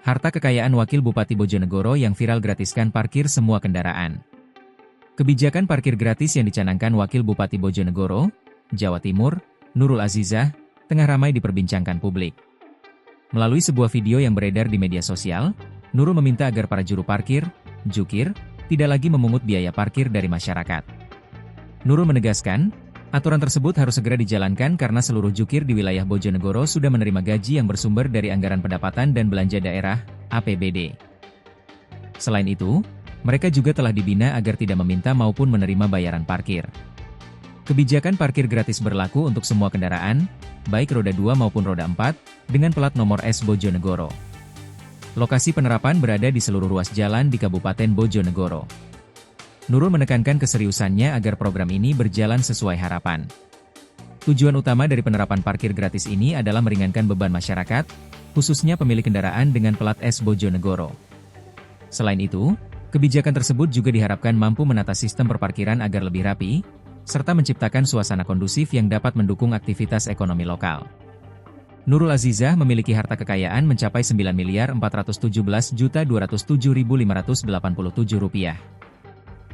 Harta kekayaan Wakil Bupati Bojonegoro yang viral gratiskan parkir semua kendaraan. Kebijakan parkir gratis yang dicanangkan Wakil Bupati Bojonegoro, Jawa Timur, Nurul Azizah, tengah ramai diperbincangkan publik. Melalui sebuah video yang beredar di media sosial, Nurul meminta agar para juru parkir, jukir, tidak lagi memungut biaya parkir dari masyarakat. Nurul menegaskan, aturan tersebut harus segera dijalankan karena seluruh jukir di wilayah Bojonegoro sudah menerima gaji yang bersumber dari anggaran pendapatan dan belanja daerah, APBD. Selain itu, mereka juga telah dibina agar tidak meminta maupun menerima bayaran parkir. Kebijakan parkir gratis berlaku untuk semua kendaraan, baik roda 2 maupun roda 4, dengan plat nomor S Bojonegoro. Lokasi penerapan berada di seluruh ruas jalan di Kabupaten Bojonegoro. Nurul menekankan keseriusannya agar program ini berjalan sesuai harapan. Tujuan utama dari penerapan parkir gratis ini adalah meringankan beban masyarakat, khususnya pemilik kendaraan dengan plat S Bojonegoro. Selain itu, kebijakan tersebut juga diharapkan mampu menata sistem perparkiran agar lebih rapi, serta menciptakan suasana kondusif yang dapat mendukung aktivitas ekonomi lokal. Nurul Azizah memiliki harta kekayaan mencapai Rp9.417.207.587 rupiah.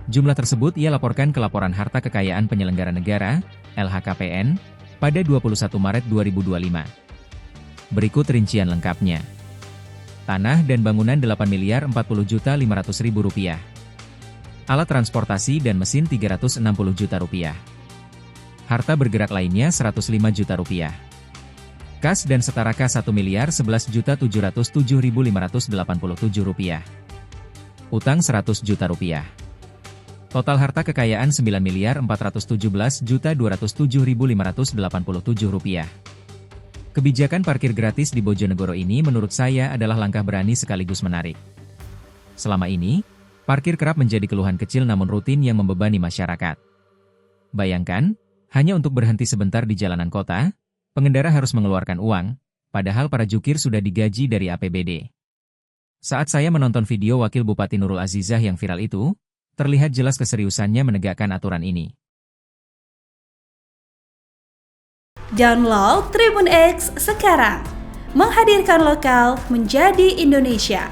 Jumlah tersebut ia laporkan ke Laporan Harta Kekayaan Penyelenggara Negara, LHKPN, pada 21 Maret 2025. Berikut rincian lengkapnya. Tanah dan bangunan Rp8.040.500.000 rupiah. Alat transportasi dan mesin Rp360 juta. Harta bergerak lainnya Rp105 juta. Kas dan setara kas Rp1.707.587. Utang Rp100 juta. Total harta kekayaan Rp9.417.207.587. Kebijakan parkir gratis di Bojonegoro ini menurut saya adalah langkah berani sekaligus menarik. Selama ini, parkir kerap menjadi keluhan kecil namun rutin yang membebani masyarakat. Bayangkan, hanya untuk berhenti sebentar di jalanan kota, pengendara harus mengeluarkan uang, padahal para jukir sudah digaji dari APBD. Saat saya menonton video Wakil Bupati Nurul Azizah yang viral itu, terlihat jelas keseriusannya menegakkan aturan ini. Download Tribun X sekarang, menghadirkan lokal menjadi Indonesia.